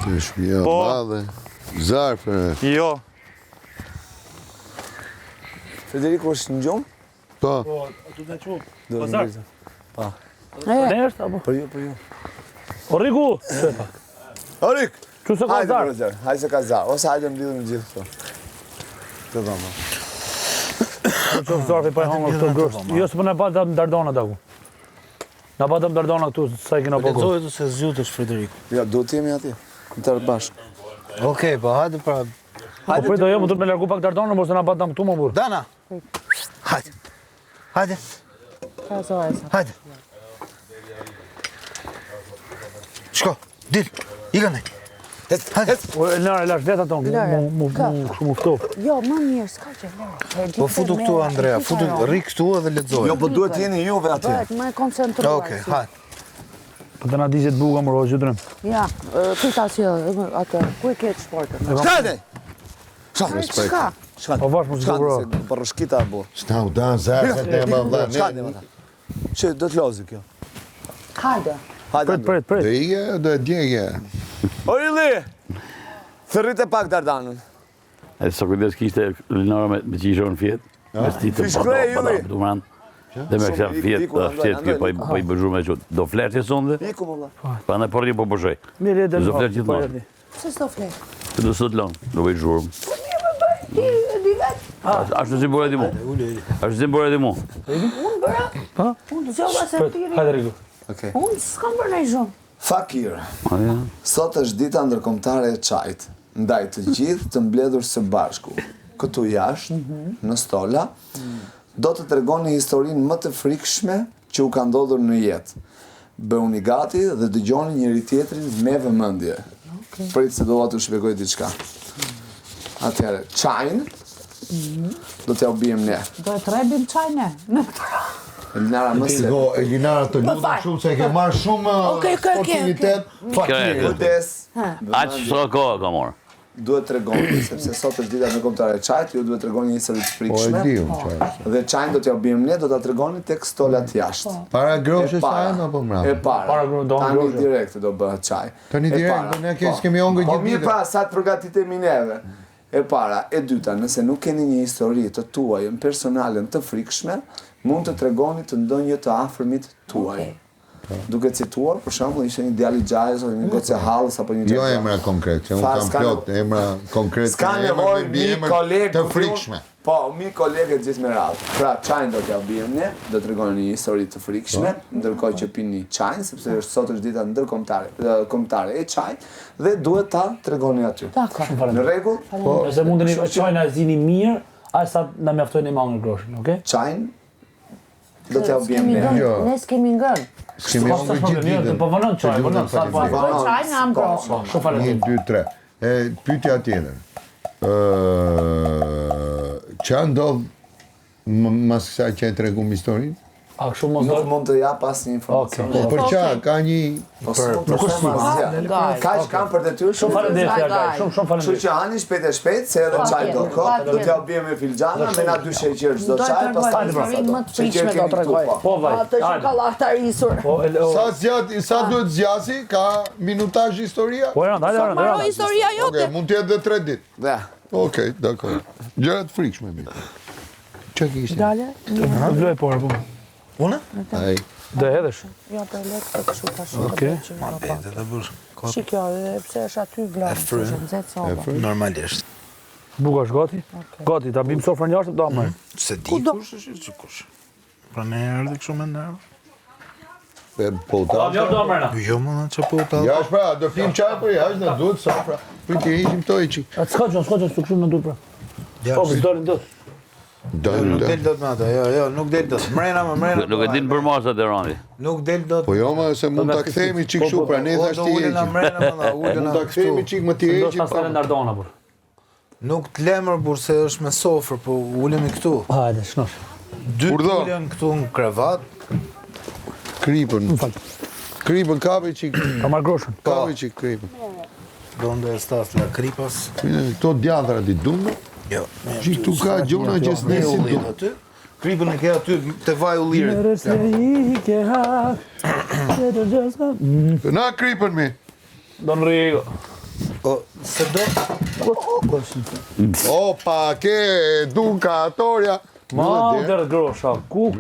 Të shpia madhe. Zarfë. Jo. Federico është në gjumë? Po. Po, du të çu. Po zarfë. Pa. Ne është apo? Për ju. O Riku. Orik! Çu se ka Hajde, zar. brother. Hajde se ka zar. Ose hajde më lidhëm gjithë këto. Të dhëmë. Çu zarfi po e hangër këto grosht. Jo s'po na bata Dardona taku. Na bata Dardona këtu sa i kena po. Lexohet se zgjutesh Frederiku. Ja, duhet të jemi atje. Në tërë bashkë. Okej, po hajde pra. Po prit ajo më duhet me largu pak Dardona, mos na bata këtu më burr. Dana. Hajde. Hajde. Hajde. Shko, dil. Ika ndaj. O Lara, lash vetë ato, mu ftof. Jo, më mirë, s'ka që lërë. Po futu këtu, Andrea, futu rri këtu edhe lexoj. Jo, po duhet jeni juve atje. Bëhet më e koncentruar. Okej, hajde. Po të na dizet buka më rojë gjytërëm. Ja, këta si atë, ku e ketë shportën? Shkajde! Shka? Po vash më zgjuroa. Për rëshkita e bu. S'na u dan zarfët e më vla. Shkajde më ta. Që do të lozi kjo. Hajde. Hajde. Prit. Do ike, do e djekje. O Ili! Thërrit e pak Dardanën. E sa kujdes kishte Linara me qishon fjet. Me stitë Fishkrej, Ili! duman. Dhe me kësa fjet, fjet kjo pa i bëzhu me që do flerë që sonde. Iku më vla. Pa në porri po përshoj. Mirë edhe. Do flerë gjithmonë. Pse s'do flet? Do sot lon, do bëj zhurmë. Di vet. Ashtu si bëre ti mu. Ashtu si bëre ti mu. Unë bëra. Ha? Unë dëgjova se ti. Hajde Riku. Okej. Unë s'kam bërë ndonjë gjumë. Fakir. Ja. Sot është dita ndërkombëtare e çajit. Ndaj të gjithë të mbledhur së bashku. Këtu jashtë, në stola, do të tregoni historinë më të frikshme që u ka ndodhur në jetë. Bëuni gati dhe dëgjoni njëri tjetrin me vëmendje. Prit se do t'ju shpjegoj diçka. Atëherë, çajin do t'ja u bijem ne. Do e trebim çajne. Elinara më se. Elinara të lutem shumë se e ke marrë shumë sportivitet. Fakir. Kujdes. Aq sa kohë ka marrë. Duhet tregoni sepse sot është dita ndërkombëtare e çajit, ju duhet tregoni një histori të Po e frikshme. di unë çfarë. Dhe çajin do t'ja u bijem ne, do ta tregoni tek stolat jashtë. Para groshës E para. sajnë apo E mbrapa? para. Para do Tani ngroshë. direkt do bëhet çaj. Tani E direkt, para, ne po. kemi hongër Po gjithë mirë ditën. pra, sa të përgatitemi neve. E para, e dyta, nëse nuk keni një histori të tuajën personale të frikshme, mund të tregoni të ndonjë të afërmit tuaj. Duke cituar, për shembull, ishte një djalë i gjajës ose një gocë hallës apo një gjë. Jo emra konkret, që unë kam plot emra konkret. S'ka nevojë mi kolegë të frikshme. Po, mi kolegë gjithë me radhë. Pra, çajin do t'ja bijmë ne, do t'rregoni një histori të frikshme, ndërkohë që pini çajin, sepse sot është dita ndërkombëtare e çajit dhe duhet ta tregoni aty. Dakor. Në rregull? Po, nëse mundeni çajna zini mirë, aq sa na mjaftojnë me hangër groshin, okay? Çajin do t'ja bijmë ne. Ne s'kemi ngrënë. Kemi hongër gjithë ditën. Po vonon çaj, vonon sa po. Po çaj në ambrosh. Shumë faleminderit. 1, 2, 3. E pyetja tjetër. Ç'a ndodh mas kësaj që e tregum historinë? A kështu mos Nuk do. mund të jap asnjë informacion. Po për ç'a ka një Nuk është asgjë. Kaq kanë për detyrë. Shumë faleminderit, shumë Kështu faleminderit. që hani shpejt e shpejt, se edhe çaj do kohë, do t'ja bijmë me filxhana, me na 2 sheqer çdo çaj, pastaj historinë më të frikshme do t'rregoj. Po vaj. Atë që ka llahtarisur. Po sa duhet zgjasi, ka minutazh historia? Po janë, hajde. Mbaroj historia jote. Okej, mund të jetë edhe 3 ditë. Dhe, Okej, dakor. Gjëra të frikshme mi. Ç'a kishte? Dale. Vloj por po. Unë? Ai. Do hedhësh. Jo, për lekë të kështu tash. Okej. Lete ta bësh. Shikjo, edhe pse është aty vlorë, është nxehtë soba. Normalisht. Buka është gati? Gati, ta bim sofrën jashtë, do më. Se di kush është kush. Pra ne erdhi kështu me nerv. Po ta. Jo, do më. Jo më ç'a po ta. Jash pra, do pim çaj po jash, na duhet sofra. Po ti ishim këto i çik. Atë s'ka çon strukturën në dur pra. Ja, Po, dolin dot. nuk del dot me atë. Jo, nuk del dot. Mrena. Nuk e din për masat e rani. Nuk del dot. Po jo më se mund ta kthemi çik kështu, pra ne thash ti Ulën heqim. mrena më ulën. Mund ta kthemi çik më ti Do heqim. të pasën Dardona por. Nuk të lemër burse është me sofër, po ulemi këtu. Hajde, shnosh. Dy Urdhë. ulen këtu në krevat. Kripën. Kripën kapi çik. Ka marr groshën. Kapi çik kripën. Donde estas la kripas. Këto djandra ti dumë. Jo. Çik tu ka gjona që s'nesin ullit du. aty. Kripën e ke aty te vaj ullirit. Na kripën mi. Don Rigo. Se do. Opa, ke edukatorja. Madër grosha, ku.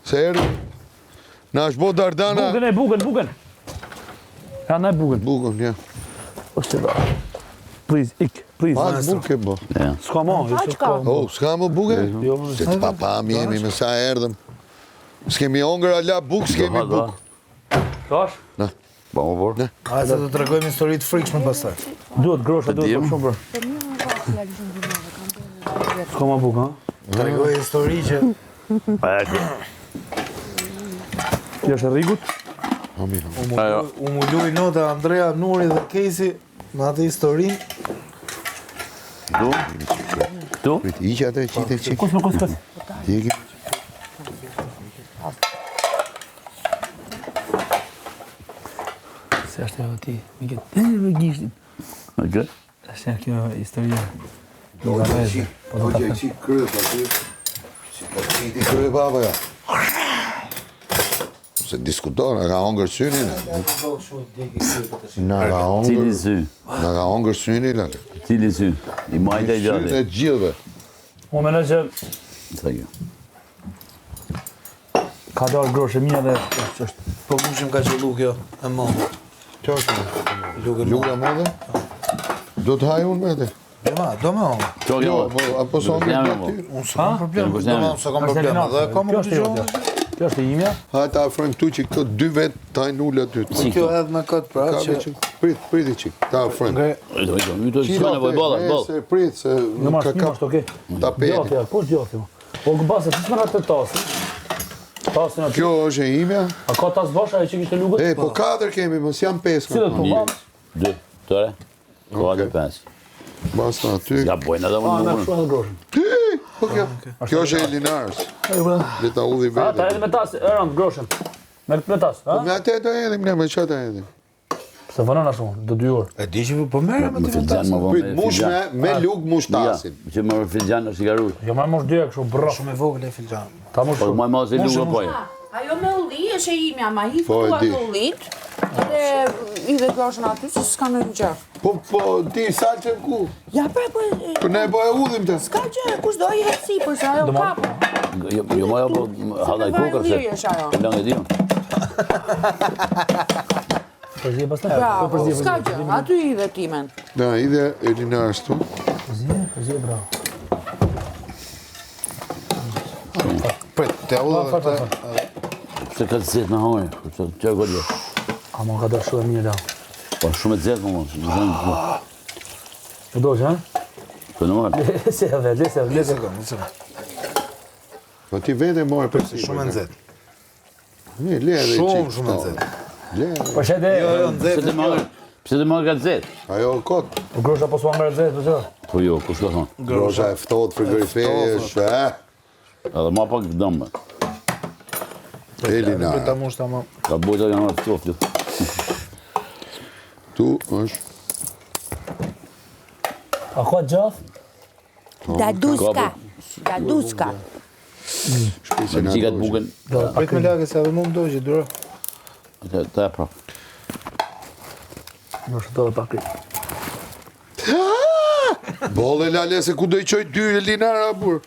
Se erdhi. Na është bo Dardana. Bugën. Ja, ne bugën. Bukën, ja. Ose bra. Please, please. Pas buke bo. S'ka ma, Oh, s'ka më buke? Jo, Se të papam jemi, me sa erdhëm. S'kemi ongër ala buk, s'kemi buk. Kash? Na. Po më por. Hajde do t'rregojmë histori të frikshme pastaj. Duhet grosha, duhet dim. shumë bro. S'ka ma buk, ha? T'rregoj histori që Kjo është e rrigut? u muluj nota Andrea, Nuri dhe Kesi me atë historinë. Tu? Iqë atë, qitë, qitë. Kus. Djegi. Se është e ati, Miket. Me gishtin. Okej. Është kjo historia. Nuk ka rrezë. Po do ta Qitë kryp aty. Qitë kryp apo ja? Se diskuton, nga ongër synin. Nga nga Cili ongër. sy? Nga nga ongër synin. Cili sy? I majta i Synin gjatë. e gjithve. Mo mendoj që Sa kjo? ka dalë groshe mia dhe është. Po kushim ka qellu kjo e madhe. Qa është me? Lugë Luga me dhe? Do të haj unë me dhe? Do me unë. Qo Jo, kjo? apo sa ongër Jam, me mo. ty? Unë s'kam problem. Kërkush Do me jam. unë s'kam problem. Dhe kam më përgjigjon. Kjo është e imja. Ha ta afrojmë këtu që këto dy vetë tajnë ullë aty. Kjo edhe me këtë pra Ka që me që priti qik, ta afrojmë. S'ka nevoj bolla, boll. Se prit, se Në marsh, ka një marsh, okej. tapeti. Gjatë, ja, po gjatë. Po këbase, ti s'mëra të tasin. Tasin aty. Kjo është e imja. A ka tas bashkë ajo që kishte lugët? E, po 4 kemi, mos jam 5. Si dhe të mam? 2, tëre? Koha 5. Basta aty. Ja bojnë edhe A, më me numër. shumë edhe groshën. Po kjo. Kjo është e Elinarës. Dhe ta udhi A, ta vetë. edhe me tas, e rëndë groshën. Me tas, ha? Me atë do edhim, ne me që të edhim. Se vënën a shumë, do 2 orë. e di që po merrem me Më të filxan më Prit, vonë. mush me lug mush tasin. Që më filxan është i garuar. Jo më mosh 2 kështu brrë. shumë e vogël e filxhan. Ta mosh Po shumë. më mos e lugë po. Ajo me ulli është e imja, ma hi Po, e fëtua di. të ullit, edhe i dhe groshën aty që s'ka në një gjë. Po, ti salqen ku? Ja pra, Po ne po e udhim të. s'ka gjë, kush do i hetë sipër, se ajo kapo. Jo më ajo po hallaj kokër se. Lirë është ajo. Lëngë e di. Përzi pastaj. Bravo, s'ka gjë, aty i dhe timen. Da, ide Elinarës tu. Përzi, bravo. Prit, te udhë Fal, dhe fal, këtë. Se ka të zetë në hojë. Që e godje. A më ka dalë shumë e mirë da. Po shumë e zetë më mos. E do që, ha? Po në marë. Se e vetë, se e Le vetë. sekond. Po ti vete morë për si. Shumë e nxehtë. Ne, le edhe Shumë e nxehtë. Le, Po shete, Jo, Pse të nxehtë. marë? Pse të marë ka të zetë? ajo kot. grosha po s'ma mërë zetë, përse? Po jo, kush ka thonë? Grosha e ftohet frigoriferi, Edhe ma pak dëmë. Ta Elinara. mush tamam. Ka bojta janë marë të qoftë. Tu është A ka gjath? Daduska. Daduska. shpisin Më qikat bukën. Prit me lagë se edhe më më dojë, duro. Ta e prap. Në shëto dhe pak. Bolle lale se ku do i qoj dy Elinara bur.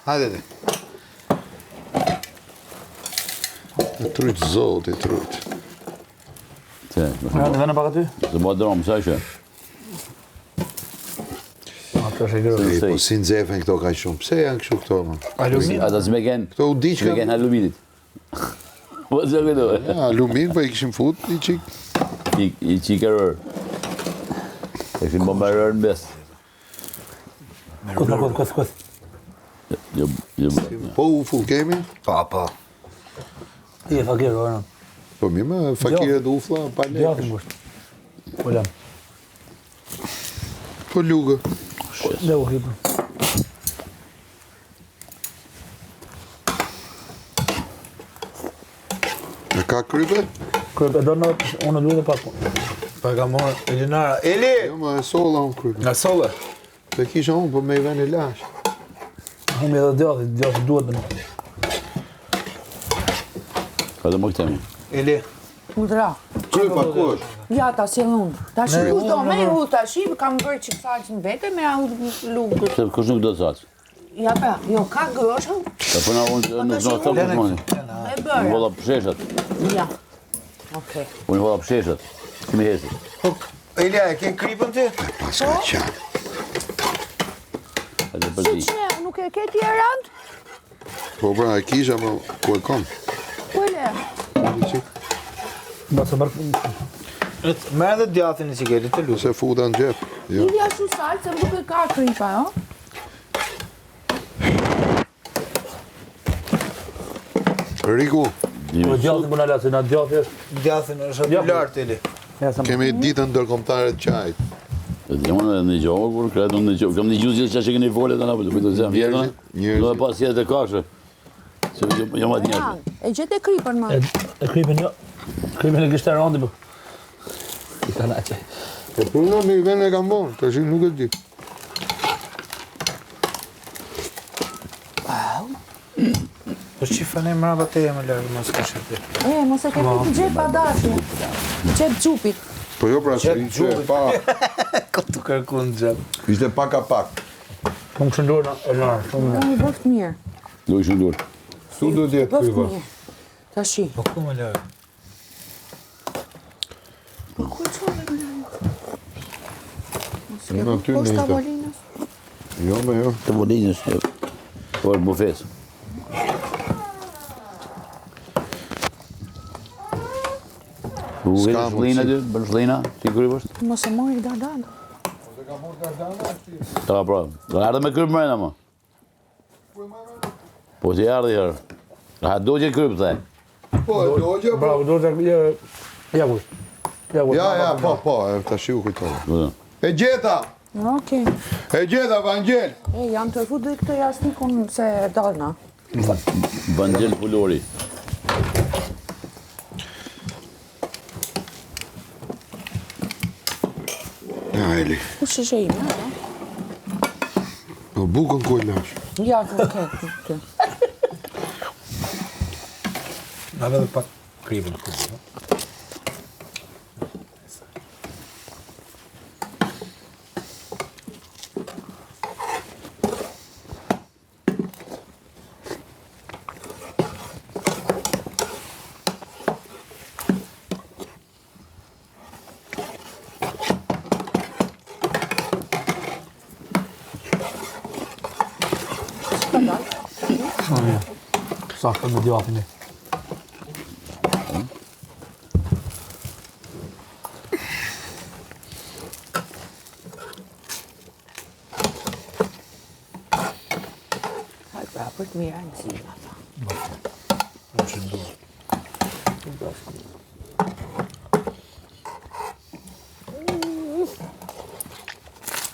Hajde dhe. E trujt zot, e trujt. Se, Ja, në vene pak aty? se bo dromë, sa ishe? A, kjo është e grosha. E, po si nxefen këto ka shumë. Pse janë kështu këto, ma? Alumin. Ata s'me gen, Këto u di që s'me gen aluminit. Po se këto, alumin, po i kishim fut, i qik. i qikerër. E këshim bombarërë në bes. Këtë. Jo, Po u full kemi? Pa. I e fakirë, o rënë. Po mi me fakiret ufla, pa Djatë lekësh. më bështë. Po lem. Po lugë. Dhe u hipër. E ka krype? Kërë e do në, unë duhet dhe pak. Pa ka morë Elinara. Eli! Jo, ma e sola unë krype. Nga solle. Pe kisha unë, po me i ven e lash. Humi edhe djatë duhet dhe në. ka dhe më këtemi. Eli. Mudra. Krypa, ku është? Ja, ta si unë. Ta shi u do me u, ta shi kam bërë që salcën vete me a u lukë. Se kush nuk do të salcë. Ja pra, jo, ka gërshën. Ta përna unë nuk do të salcë moni. E Unë bërë. vola pësheshat. Ja. Okej. Unë vola pësheshat. Kimi hesi. Ilja, e ke krypën ti? Paska qanë. Edhe për Si ti. që nuk e ke tje rand? Po pra, e kisha, ma ku e kom? Ku e le? Ba të mërë... Merë dhe djathin e cikerit të lusë. Se futa në gjep. Jo. Ilja shu salcë, më duke ka krypa, jo? Riku, Po djathën për në lasë, na djathë është... Djathin është aty lartë, Ili. kemi ditën ndërkombëtare të qajt. Unë në gjohë, kur kretë unë në gjohë. Kam në gjuhë që që keni volet, anë apë, të zemë vjetëna. Do e pas jetë e kashë. Se jam atë njerë. E gjete krypën, ma. E krypin jo. Krypin e kishtë e randi, po. I ka naqe. Po puna me i vene e kam bon, të shi nuk e di. Po që fane mrava te e më lërë, mos ka shëtë. Mos e ke të gjepa dashi. Qep gjupit. Po jo pra se ishte pa, Këtu kërku në gjepë. ishte pak a pak. Më më shëndurë në e larë, shumë në. I bëft mirë. Do ishë ndurë. Su do t'jetë Bëft krypa. mirë. Ta shi. Po ku më lërë? Po ku që dhe më Në ty Po në shta ita. volinës. Jo me jo. Të volinjës, po është bufes. U S'ka vetë shlina ty, bën shlina, ti kryp është? Mos e mori dardan. Ta pra, do ardhe me kryp mrena, ma. Po që ardhe herë. Ha do që kryp, the. Po, e dogja, po. Bravo, do të... Ja, kush. Ja, po, e të shiu kujtove. E gjeta! Okej. E gjeta, Vangel! Jam të fu dhe këtë jasnikun se dalna. Vangel Pulori. Ja, Eli. Kush është e ime, a? Po bukën ku e lash. Ja, okej. Në dhe pak krypën këtu. Sakë me djathin e. Hajt pra, për të mira në zima. Më shëndurë.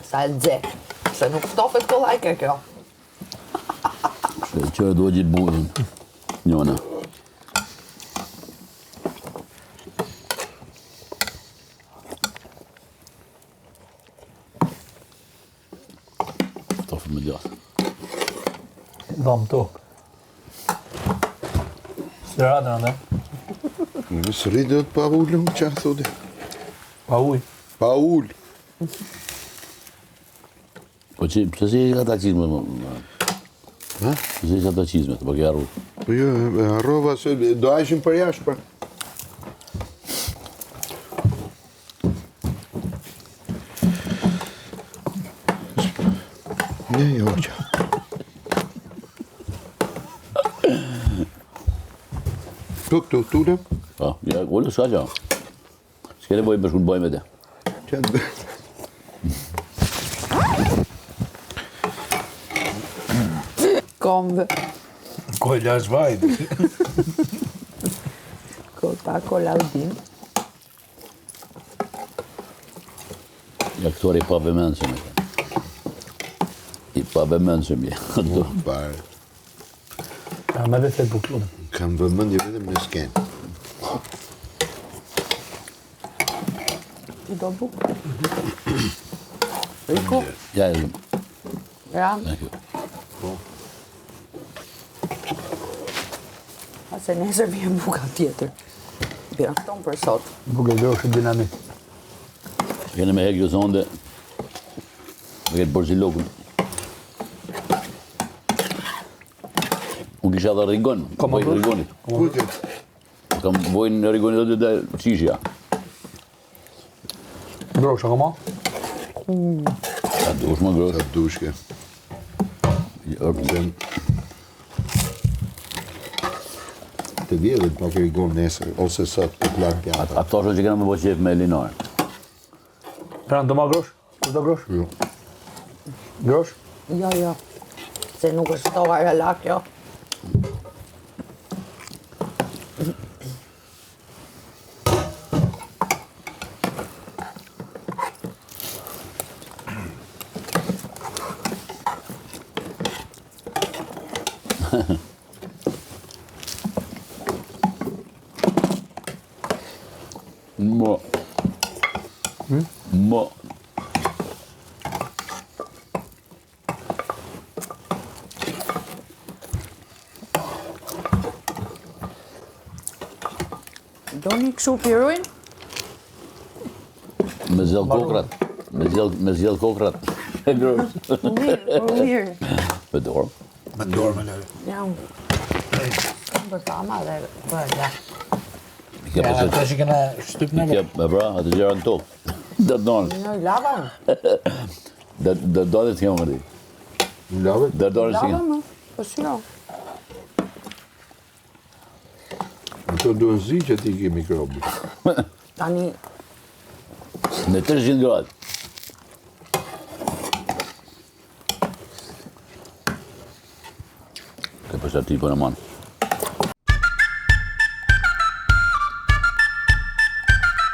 Sa e dze. Se nuk stofet të lajke kjo. Se qërë do gjithë burin. Njona. Stofë me gjatë. Dam tokë. Së radën, ande? Nësë rritë të pa ullën, që a thote? Pa uj. Pa ullë. Po që, pëse si e ata qizme, Ha? pëse si ata qizme, të pak e arru. Po jo, e harrova se do ajshim për jashtë, pra. Ne, jo, që. Këtu, tulem? Pa, ja, ullë s'ka qa. S'kene boj për shku të boj me te. Që të bërë. Kombe. Koj lash vajtë. Kota Kolaudin. Ja, këtori pa vëmendshëm e te. I pa vëmendshëm je. Ato. Parë. Ja, me dhe fet bukë. Kam vëmendje vetëm në skenë. I do bukë. Riko. Ja, Ram. A se nesër vjen buka tjetër. Bjafton për sot. Nuk e grosh dinamit. Kene me hekë sonde, me këtë borxilokun. Unë kisha dhe rigon, bojnë rigonit. Kujtet. Kam bojnë rigonit dhe qishja. Grosh, a kama? Sa dush më grosh. Sa dushke. Të vjedhët pak e rigon nesër, ose sot të plak pjata. Ato është që kena me bëj qef me Elinor. Pra në do ma grosh? Do grosh? Jo. Grosh? Jo. Se nuk është to aralak, jo. Mo. Mo. Doni këshu piruin? Me zell kokrat. Me zell kokrat. E grosh. Mirë. Me dorë. Me dorë me lërë. Ja, unë për tama dhe bërë. Kja përse Ata që kena shtyp në kja, me pra, atë gjera në tokë. Dhe të donë. Në lava më. Dhe donë të kemë më di. Në lave? Dhe donë të Lava kemë. më. Po shiro. Ato duhen zi që ti ke mikrobi. Tani, Në 300 gradë. Ka përsa ti për në manë.